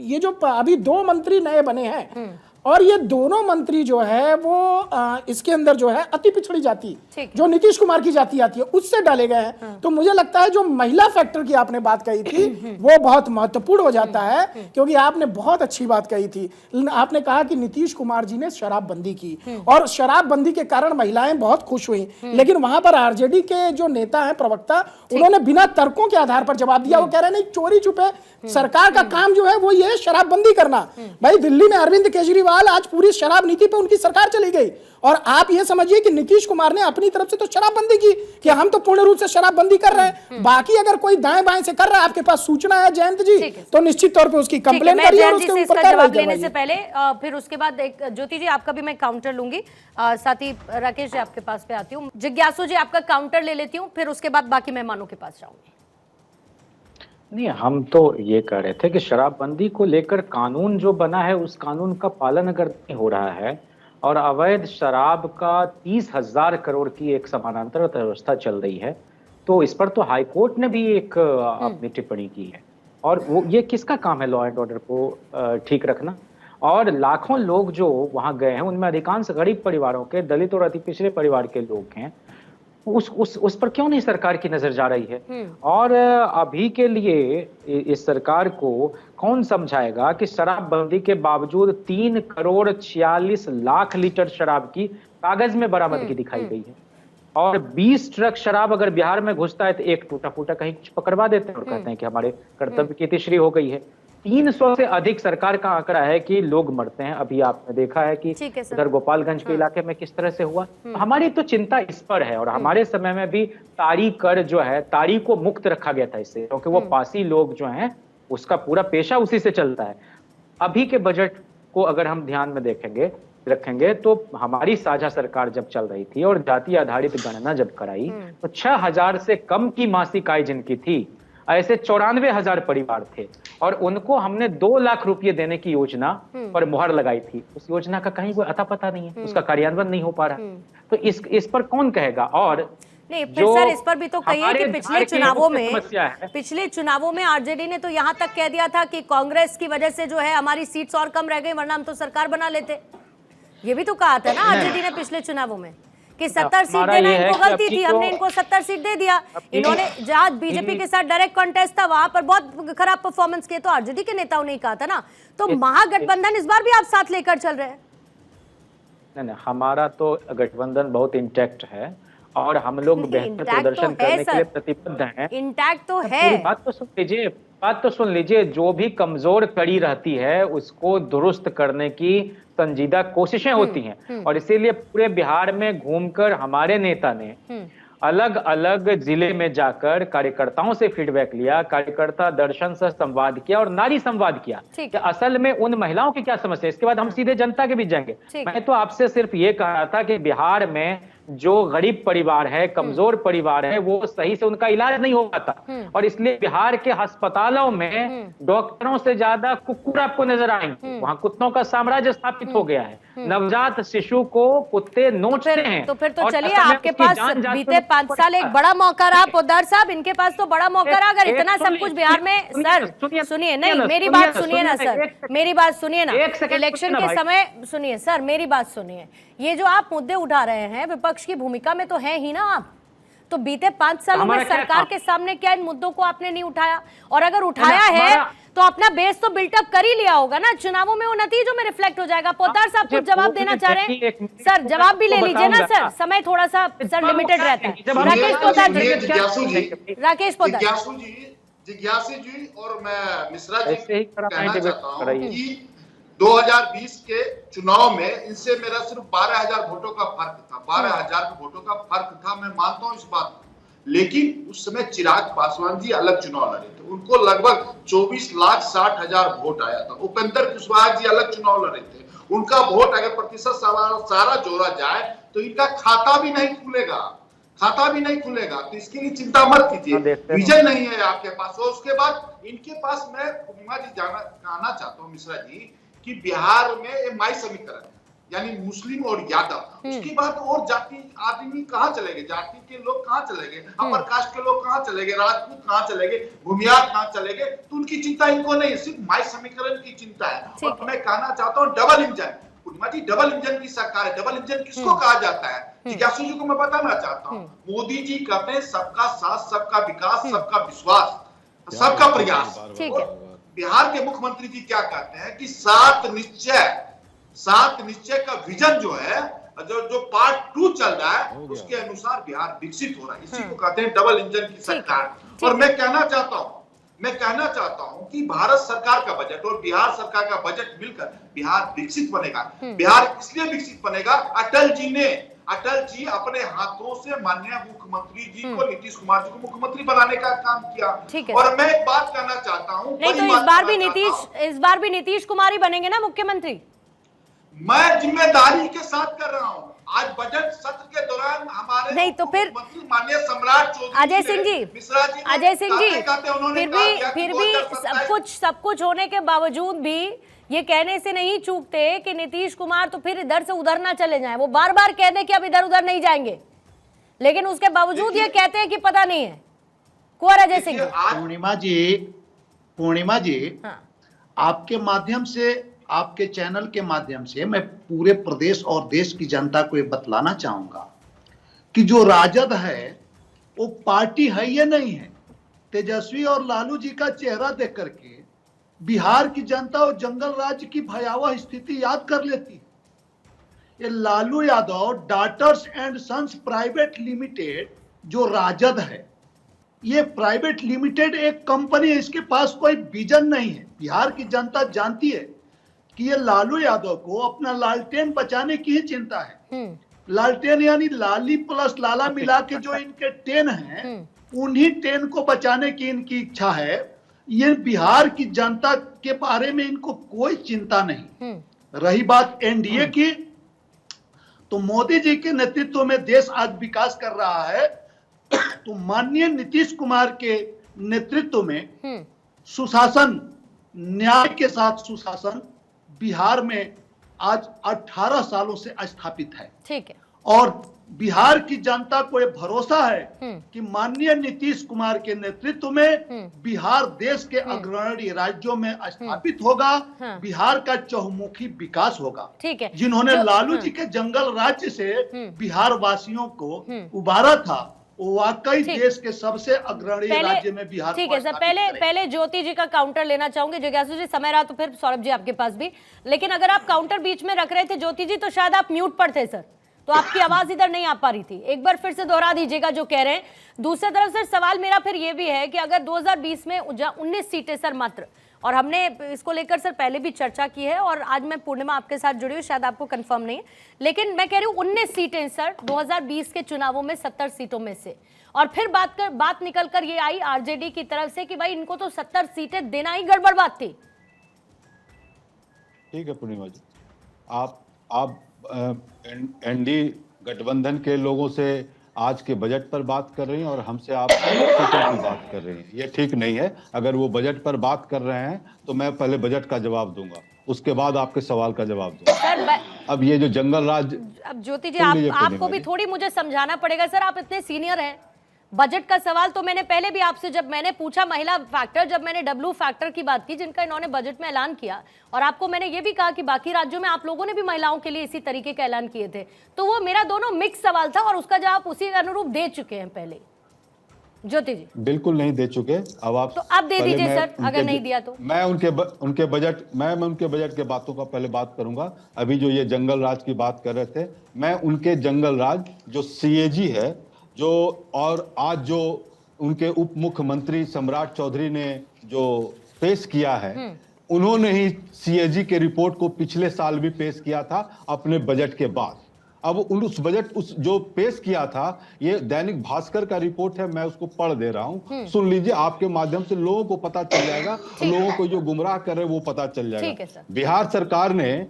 ये जो अभी 2 मंत्री नए बने हैं, और ये दोनों मंत्री जो है वो इसके अंदर जो है अति पिछड़ी जाति, जो नीतीश कुमार की जाति आती है, उससे डाले गए हैं। तो मुझे लगता है जो महिला फैक्टर की आपने बात कही थी वो बहुत महत्वपूर्ण हो जाता है, क्योंकि आपने बहुत अच्छी बात कही थी। आपने कहा कि नीतीश कुमार जी ने शराबबंदी की, और शराबबंदी के कारण महिलाएं बहुत खुश हुई, लेकिन वहां पर आरजेडी के जो नेता हैं, प्रवक्ता, उन्होंने बिना तर्कों के आधार पर जवाब दिया। वो कह रहे नहीं, चोरी छुपे सरकार का काम जो है वो ये शराबबंदी करना। भाई दिल्ली में अरविंद केजरीवाल, आज पूरी शराब नीति पे उनकी सरकार चली गई, और आप ये समझिए कि नीतीश कुमार ने अपनी तरफ से तो शराबबंदी की कि हम तो पूर्ण रूप से शराबबंदी कर रहे हैं, बाकी अगर कोई दाएं बाएं से कर रहा है, आपके पास सूचना है जयंत जी, तो निश्चित तौर पे उसकी कंप्लेंट करिए और उसके ऊपर कार्रवाई लेने से पहले फिर उसके बाद एक ज्योति जी आपका भी मैं काउंटर लूंगी, साथ ही राकेश जी आपके पास पे आती हूँ, जिज्ञासु जी आपका काउंटर ले लेती हूँ, फिर उसके बाद बाकी मेहमानों के पास जाऊंगी। नहीं, हम तो ये कह रहे थे कि शराबबंदी को लेकर कानून जो बना है उस कानून का पालन अगर नहीं हो रहा है, और अवैध शराब का 30,000 करोड़ की एक समानांतर व्यवस्था चल रही है। तो इस पर तो हाईकोर्ट ने भी एक अपनी टिप्पणी की है। और वो ये किसका काम है लॉ एंड ऑर्डर को ठीक रखना? और लाखों लोग जो वहां गए हैं उनमें अधिकांश गरीब परिवारों के, दलित और अति पिछड़े परिवार के लोग हैं। उस पर क्यों नहीं सरकार की नजर जा रही है? और अभी के लिए इस सरकार को कौन समझाएगा कि शराबबंदी के बावजूद 3 करोड़ 46 लाख लीटर शराब की कागज में बरामदगी दिखाई गई है, और 20 ट्रक शराब अगर बिहार में घुसता है तो एक टूटा फूटा कहीं कुछ पकड़वा देते हैं और कहते हैं कि हमारे कर्तव्य की तीसरी हो गई है। 300 से अधिक सरकार का आंकड़ा है कि लोग मरते हैं। अभी आपने देखा है कि उधर गोपालगंज के इलाके में किस तरह से हुआ। हमारी तो चिंता इस पर है। और हमारे समय में भी ताड़ी कर जो है, ताड़ी को मुक्त रखा गया था इससे, क्योंकि वो पासी लोग जो हैं उसका पूरा पेशा उसी से चलता है। अभी के बजट को अगर हम ध्यान में रखेंगे तो हमारी साझा सरकार जब चल रही थी और जाति आधारित गणना जब कराई तो 6,000 से कम की मासिक आय जिनकी थी, ऐसे 94,000 परिवार थे, और उनको हमने 2 लाख रुपए देने की योजना पर मुहर लगाई थी। उस योजना का कहीं कोई अता पता नहीं है, उसका कार्यान्वयन नहीं हो पा रहा। तो इस पर कौन कहेगा? और नहीं, फिर सर इस पर भी तो कहिए कि पिछले चुनावों में आरजेडी ने तो यहाँ तक कह दिया था कि कांग्रेस की वजह से जो है हमारी सीट्स और कम रह गई, वरना हम तो सरकार बना लेते। ये भी तो कहा था ना आरजेडी ने पिछले चुनावों में कि 70 सीट देना इनको गलती थी, हमने इनको 70 सीट दे दिया। इन्होंने जहां बीजेपी के साथ डायरेक्ट कॉन्टेस्ट था वहां पर बहुत खराब परफॉर्मेंस किए, तो आरजेडी के नेताओं ने कहा था ना। तो महागठबंधन इस बार भी आप साथ लेकर चल रहे हैं? नहीं, हमारा तो गठबंधन बहुत इंटैक्ट है और हम लोग बेहतर प्रदर्शन करने के लिए प्रतिबद्ध हैं। इंटैक्ट तो है। बात तो सुन लीजिए। जो भी कमजोर कड़ी रहती है उसको दुरुस्त करने की संजीदा कोशिशें होती हैं, और इसीलिए पूरे बिहार में घूमकर हमारे नेता ने अलग अलग जिले में जाकर कार्यकर्ताओं से फीडबैक लिया, कार्यकर्ता दर्शन से संवाद किया और नारी संवाद किया कि असल में उन महिलाओं की क्या समस्या है। इसके बाद हम सीधे जनता के बीच जाएंगे। मैं तो आपसे सिर्फ ये कह रहा था कि बिहार में जो गरीब परिवार है, कमजोर परिवार है, वो सही से उनका इलाज नहीं हो पाता, और इसलिए बिहार के अस्पतालों में डॉक्टरों से ज्यादा कुकुर आपको नजर आएंगे। वहां कुत्तों का साम्राज्य स्थापित हो गया है। नवजात शिशु को कुत्ते नोचते हैं। तो फिर तो चलिए, आपके पास बीते 5 साल एक बड़ा मौका रहा पोद्दार साहब, इनके पास तो बड़ा मौका रहा। अगर इतना सब कुछ बिहार में, सर सुनिए, नहीं मेरी बात सुनिए ना सर, मेरी बात सुनिए ना। इलेक्शन के समय सुनिए सर, मेरी बात सुनिए। ये जो आप मुद्दे उठा रहे हैं, विपक्ष की भूमिका में तो है ही ना आप। तो बीते 5 सालों में सरकार के सामने क्या इन मुद्दों को आपने नहीं उठाया? और अगर उठाया है तो अपना बेस तो बिल्टअप कर ही लिया होगा ना, चुनावों में वो नतीजों में रिफ्लेक्ट हो जाएगा। पोद्दार साहब कुछ जवाब देना चाह रहे हैं? सर जवाब भी ले लीजिए ना सर, समय थोड़ा सा सर लिमिटेड रहता है। राकेश पोद्दार जिज्ञासु जी और मैं मिश्रा जी कहना चाहता हूं कि 2020 के चुनाव में इनसे मेरा सिर्फ 12,000 वोटों का फर्क था। 12,000 वोटों का फर्क था, मैं मानता हूं इस बात को। लेकिन उस समय चिराग पासवान जी अलग चुनाव लड़े थे, उनको लगभग 24,60,000 वोट आया था। उपेंद्र कुशवाहा जी अलग चुनाव लड़े थे, उनका वोट अगर प्रतिशत सारा जोड़ा जाए तो इनका खाता भी नहीं खुलेगा। तो इसके लिए चिंता मत कीजिए, विजन नहीं है आपके पास। और उसके बाद इनके पास मैं पूर्णिमा जी कहना चाहता हूँ मिश्रा जी कि बिहार में माई समीकरण है, यानी मुस्लिम और यादव। उसके बाद और जाति आदमी कहाँ चले गए, जाति के लोग कहाँ चले गए, अपर कास्ट के लोग कहाँ चले गए, राजपूत कहाँ चले गए, भूमियार कहाँ चले गए। तो उनकी चिंता इनको नहीं, सिर्फ माई समीकरण की चिंता है। और मैं कहना चाहता हूँ डबल इंजन, पूर्णिमा जी डबल इंजन की सरकार है। डबल इंजन किसको कहा जाता है? जिज्ञासु जी को मैं बताना चाहता हूँ। मोदी जी कहते हैं सबका साथ, सबका विकास, सबका विश्वास, सबका प्रयास। बिहार के मुख्यमंत्री जी क्या कहते हैं कि 7 निश्चय का विजन जो है, जो पार्ट 2 चल रहा है, उसके अनुसार बिहार विकसित हो रहा है। इसी को कहते हैं डबल इंजन की सरकार। और मैं कहना चाहता हूं कि भारत सरकार का बजट और बिहार सरकार का बजट मिलकर बिहार विकसित बनेगा। बिहार इसलिए विकसित बनेगा, अटल जी अपने हाथों से माननीय मुख्यमंत्री जी को, नीतीश कुमार जी को मुख्यमंत्री बनाने का काम किया। और मैं एक बात कहना चाहता हूँ, नहीं तो इस बार भी नीतीश कुमार ही बनेंगे ना मुख्यमंत्री? मैं जिम्मेदारी के साथ कर रहा हूँ। आज बजट सत्र के दौरान हमारे नहीं तो फिर माननीय सम्राट चौधरी अजय सिंह जी फिर भी सब कुछ होने के बावजूद भी ये कहने से नहीं चूकते कि नीतीश कुमार तो फिर इधर से उधर ना चले जाएं। वो बार बार कह दें कि अब इधर उधर नहीं जाएंगे, लेकिन उसके बावजूद ये कहते हैं कि पता नहीं है। कुंवर अजय सिंह जी। पूर्णिमा जी, हाँ। आपके माध्यम से, आपके चैनल के माध्यम से मैं पूरे प्रदेश और देश की जनता को ये बतलाना चाहूंगा कि जो राजद है वो पार्टी है या नहीं है। तेजस्वी और लालू जी का चेहरा देख करके बिहार की जनता और जंगल राज्य की भयावह स्थिति याद कर लेती है। ये Lalu Yadav daughters and sons private limited जो राजद है, ये प्राइवेट लिमिटेड एक कंपनी है, इसके पास कोई विजन नहीं है। बिहार की जनता जानती है कि ये लालू यादव को अपना लालटेन बचाने की ही चिंता है। लालटेन यानी लाली प्लस लाला मिला के जो इनके टेन हैं, उन्हीं टेन को बचाने की इनकी इच्छा है। ये बिहार की जनता के बारे में इनको कोई चिंता नहीं। रही बात एनडीए की, तो मोदी जी के नेतृत्व में देश आज विकास कर रहा है। तो माननीय नीतीश कुमार के नेतृत्व में सुशासन, न्याय के साथ सुशासन बिहार में आज 18 सालों से स्थापित है। ठीक है। और बिहार की जनता को यह भरोसा है कि माननीय नीतीश कुमार के नेतृत्व में बिहार देश के अग्रणी राज्यों में स्थापित होगा। बिहार का चहुमुखी विकास होगा। ठीक है। जिन्होंने लालू जी के जंगल राज्य से बिहार वासियों को उबारा था, वो वाकई देश के सबसे अग्रणी राज्य में बिहार। ठीक है सर, पहले ज्योति जी का काउंटर लेना चाहूंगे। जिज्ञासु जी, समय रहा तो फिर सौरभ जी आपके पास भी, लेकिन अगर आप काउंटर बीच में रख रहे थे ज्योति जी, तो शायद आप म्यूट पर थे सर, तो आपकी आवाज इधर नहीं आ पा रही थी। एक बार फिर से दोहरा दीजिएगा जो कह रहे हैं। दूसरी तरफ सर सवाल मेरा फिर ये भी है कि अगर 2020 में 19 सीटें सर मात्र, और हमने इसको लेकर सर पहले भी चर्चा की है, और आज मैं पूर्णिमा आपके साथ जुड़ी हूँ, शायद आपको कंफर्म नहीं है, लेकिन मैं कह रही हूँ 19 सीटें सर 2020 के चुनावों में 70 सीटों में से, और फिर बात निकल कर ये आई आरजेडी की तरफ से कि भाई इनको तो 70 सीटें देना ही गड़बड़ बात थी। ठीक है पूर्णिमा जी, आप एनडी गठबंधन के लोगों से आज के बजट पर बात कर रही हैं और हमसे आप सीटों की बात कर रही हैं। ये ठीक नहीं है। अगर वो बजट पर बात कर रहे हैं तो मैं पहले बजट का जवाब दूंगा, उसके बाद आपके सवाल का जवाब दूंगा। अब ये जो जंगल राज, अब ज्योति जी आपको भी थोड़ी मुझे समझाना पड़ेगा सर, आप इतने सीनियर हैं। बजट का सवाल तो मैंने पहले भी आपसे, जब मैंने पूछा महिला फैक्टर, जब मैंने डब्ल्यू फैक्टर की बात की जिनका इन्होंने बजट में ऐलान किया, और आपको मैंने ये भी कहा कि बाकी राज्यों में आप लोगों ने भी महिलाओं के लिए इसी तरीके का ऐलान किए थे, तो वो मेरा दोनों मिक्स सवाल था और उसका जवाब उसी अनुरूप दे चुके हैं पहले। ज्योति जी बिल्कुल नहीं दे चुके। अब आप तो अब दे दीजिए सर, अगर नहीं दिया तो। मैं उनके बजट के बातों का पहले बात करूंगा। अभी जो ये जंगल राज की बात कर रहे थे, मैं उनके जंगल राज जो सीएजी है, जो और आज जो उनके उप मुख्यमंत्री सम्राट चौधरी ने जो पेश किया है, उन्होंने ही सीएजी के रिपोर्ट को पिछले साल भी पेश किया था अपने बजट के बाद। अब उस जो पेश किया था, ये दैनिक भास्कर का रिपोर्ट है, मैं उसको पढ़ दे रहा हूं, सुन लीजिए। आपके माध्यम से लोगों को पता चल जाएगा, लोगों को जो गुमराह कर रहे हैं वो पता चल जाएगा। बिहार सरकार ने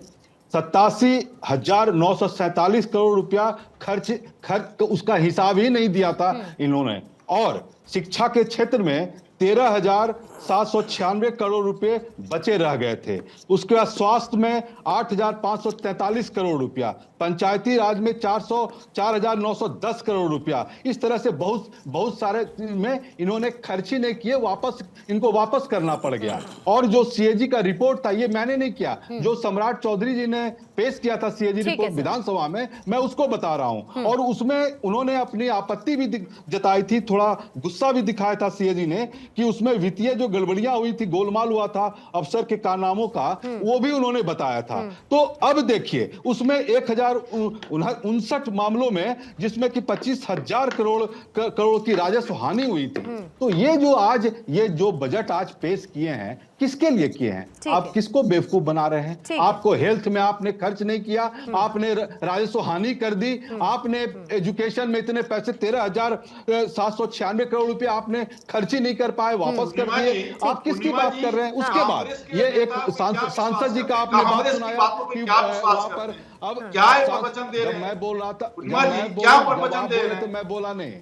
87,947 करोड़ रुपया खर्च उसका हिसाब ही नहीं दिया था इन्होंने। और शिक्षा के क्षेत्र में 13,796 करोड़ रुपए बचे रह गए थे। उसके बाद स्वास्थ्य में 8,543 करोड़ रुपया, पंचायती राज में 4,910 करोड़ रुपया। इस तरह से बहुत सारे में इन्होंने खर्च ही नहीं किए, इनको वापस करना पड़ गया। और जो सीएजी का रिपोर्ट था, ये मैंने नहीं किया, जो सम्राट चौधरी जी ने पेश किया था सीएजी रिपोर्ट विधानसभा में, मैं उसको बता रहा हूं। और उसमें उन्होंने अपनी आपत्ति भी जताई थी, थोड़ा गुस्सा भी दिखाया था सीएजी ने कि उसमें वित्तीय जो गड़बड़ियां हुई थी, गोलमाल हुआ था अफसर के कारनामों का, वो भी उन्होंने बताया था। तो अब देखिए, उसमें 1059 मामलों में, जिसमें कि 25,000 करोड़ की राजस्व हानि हुई थी। तो ये जो आज जो बजट आज पेश किए हैं, किसके लिए किए हैं? आप किसको बेवकूफ बना रहे हैं? आपको हेल्थ में आपने खर्च नहीं किया, आपने राजस्व हानि कर दी, आपने एजुकेशन में इतने पैसे 13,796 करोड़ रुपए आपने खर्च ही नहीं कर पाए, वापस कर दिए। आप किसकी बात कर रहे हैं? उसके बाद ये एक सांसद जी का आपने बात सुनाया कि वहां पर अब क्या प्रवचन दे रहे हैं? मैं बोल रहा था, क्या प्रवचन दे रहे हैं? तो मैं बोला नहीं।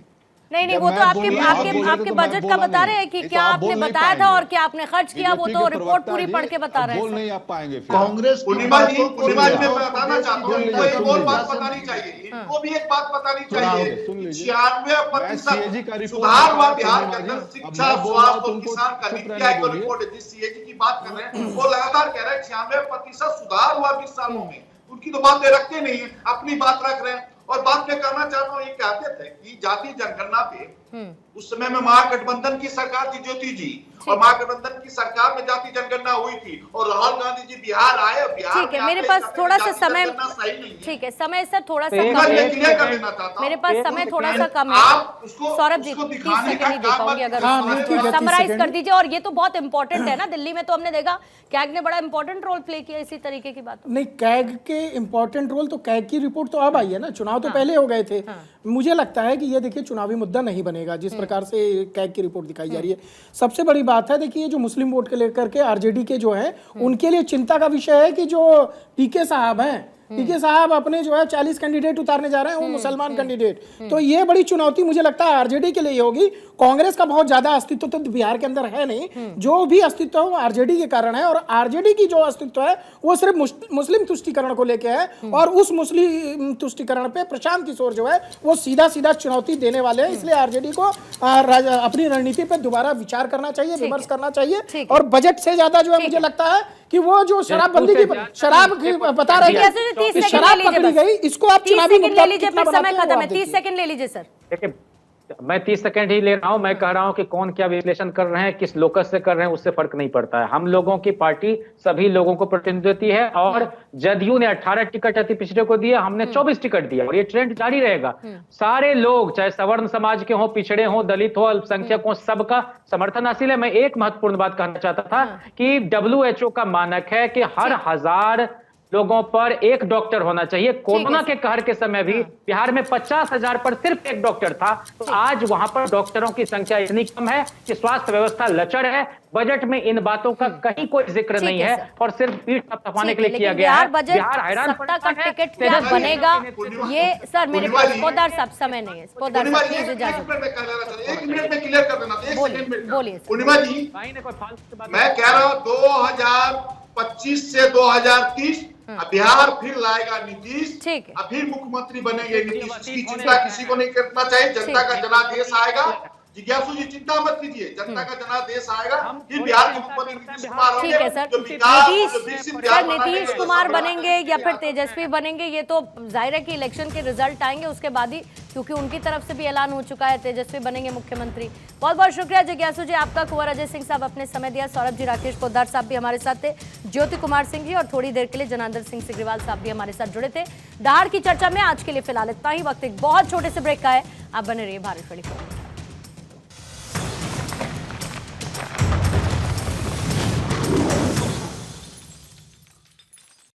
नहीं जब वो मैं तो आपके बोलूंगा, आप आपके बोलोगे आपके तो मैं बजट का बोलना बता नहीं। रहे हैं कि ये तो क्या आप आपने बोल नहीं बताया था पाएंगे। और क्या आपने खर्च किया, वो तो रिपोर्ट पूरी पढ़ के बता रहे बोल हैं। नहीं आप पाएंगे फिर। कांग्रेस की पूर्णिमा जी बातों को पूर्णिमा जी भी मैं आप बताना प्रदेश चाहता की हूँ, इनको जनता एक को और भी बात राशन बतानी दी। चाहिए, इनको भी एक बात बतानी सुन चाहिए लीजिए। कि 96% CAG का रिपोर्ट सुधार हुआ बताया बिहार के पूर्णिमा अंदर जी। अब शिक्षा, मैं बोल रहा हूं, स्वास्थ्य और तुमको किसान का। चुप नीति रहने आयोग का बोलिए। रिपोर्ट है, जिस सीएजी की बात कर रहे हैं वो लगातार कह रहे हैं 96% सुधार हुआ 20 सालों में। उनकी तो बातें रखते नहीं है, अपनी बात रख रहे हैं। और बात मैं करना चाहता हूँ, ये कहते थे कि जातीय जनगणना पे उस समय में महागठबंधन की सरकार थी, ज्योति जी, और महागठबंधन की सरकार में जातीय जनगणना हुई थी और राहुल गांधी जी बिहार आए। बिहार ठीक है, में मेरे आके पास कहते थोड़ा हैं सा जातीय समय, जनगणना सही नहीं है। ठीक है, समय सर थोड़ा सा एक कम मैं है, क्लियर कर देना चाहता हूँ। मेरे पास समय थोड़ा सा कम है। आप उसको सौरभ जी उसको 30 दिखाने सेकंड का ही दे काम पाऊंगी मत अगर हाँ, उसमें नहीं, ठीक है, 30 समराइज सेकंड। कर दीजिए। और ये तो बहुत इंपॉर्टेंट है ना, दिल्ली में तो हमने देखा कैग ने बड़ा इंपॉर्टेंट रोल प्ले किया इसी तरीके की बात। नहीं, कैग के इंपॉर्टेंट रोल तो कैग की रिपोर्ट तो अब आई है ना, चुनाव तो पहले हो गए थे। मुझे लगता है कि ये देखिए चुनावी मुद्दा नहीं बनेगा जिस प्रकार से कैग की रिपोर्ट दिखाई जा रही है। सबसे बड़ी बात है, देखिए जो मुस्लिम वोट के लेकर के आरजेडी के जो है उनके लिए चिंता का विषय है कि जो पीके साहब हैं, पीके साहब अपने जो है 40 कैंडिडेट उतारने जा रहे हैं, वो मुसलमान कैंडिडेट। तो ये बड़ी चुनौती मुझे लगता है आरजेडी के लिए होगी। कांग्रेस का बहुत ज्यादा अस्तित्व तो बिहार के अंदर है नहीं, जो भी अस्तित्व है वो आरजेडी के कारण है। और आरजेडी की जो अस्तित्व है वो सिर्फ मुस्लिम तुष्टीकरण को लेके है, और उस मुस्लिम तुष्टीकरण पे प्रशांत किशोर जो है वो सीधा सीधा चुनौती देने वाले हैं। इसलिए आरजेडी को अपनी रणनीति पे दोबारा विचार करना चाहिए, विमर्श करना चाहिए। और बजट से ज्यादा जो है मुझे लगता है कि वो जो शराबबंदी की शराब की बता रहे हैं कि शराब पकड़ी गई, इसको आप चुनावी मुद्दा ले लीजिए, कितना फिर समय बनाते हैं, खत्म वो है। आप 30 सेकंड ले लीजिए सर। देखिए मैं 30 सेकंड ही ले रहा हूं। मैं कह रहा हूं कि कौन क्या विश्लेषण कर रहे हैं, किस लोकस से कर रहे हैं, उससे फर्क नहीं पड़ता है। हम लोगों की पार्टी सभी लोगों को प्रतिनिधित्व देती है और जदयू ने 18 टिकट अति पिछड़े को दिए, हमने 24 टिकट दिया और ये ट्रेंड जारी रहेगा। सारे लोग चाहे सवर्ण समाज के हो, पिछड़े हो, दलित हो, अल्पसंख्यक हो, सबका समर्थन हासिल है। मैं एक महत्वपूर्ण बात कहना चाहता था कि WHO का मानक है कि हर 1000 लोगों पर एक डॉक्टर होना चाहिए। कोरोना के कहर के समय भी बिहार में 50,000 पर सिर्फ एक डॉक्टर था, तो आज वहां पर डॉक्टरों की संख्या इतनी कम है कि स्वास्थ्य व्यवस्था लचर है। बजट में इन बातों का कहीं कोई जिक्र नहीं है और सिर्फ पीठ थपथपाने के लिए किया गया है। बिहार हैरान सत्ता का टिकट क्या बनेगा ये सर मेरे पास पोदार साहब समय नहीं है। पोदार साहब प्लीज इजाजत। 1 मिनट में क्लियर कर देना, 1 सेकंड में बोलिए पूर्णिमा जी। मैं कह रहा हूं 2025 से 2030 बिहार फिर लाएगा नीतीश, ठीक है, फिर मुख्यमंत्री बनेंगे नीतीश। इसकी चिंता किसी को नहीं करना चाहिए। जनता का जनादेश आएगा। जिज्ञासु जी चिंता मत कीजिए, जनता का जनादेश आएगा, फिर बिहार के मुख्यमंत्री नीतीश कुमार होंगे। ठीक है सर। नीतीश कुमार बनेंगे या फिर तेजस्वी बनेंगे, ये तो जाहिर है कि इलेक्शन के रिजल्ट आएंगे उसके बाद ही, क्योंकि उनकी तरफ से भी ऐलान हो चुका है तेजस्वी बनेंगे मुख्यमंत्री। बहुत बहुत शुक्रिया जिज्ञासु जी आपका, कुंवर अजय सिंह साहब अपने समय दिया, सौरभ जी, राकेश पोद्दार साहब भी हमारे साथ थे, ज्योति कुमार सिंह जी और थोड़ी देर के लिए जनार्दन सिंह सिग्रीवाल साहब भी हमारे साथ जुड़े थे। दहाड़ की चर्चा में आज के लिए फिलहाल इतना ही। वक्त एक बहुत छोटे से ब्रेक का है, आप बने रहिए भारत 24।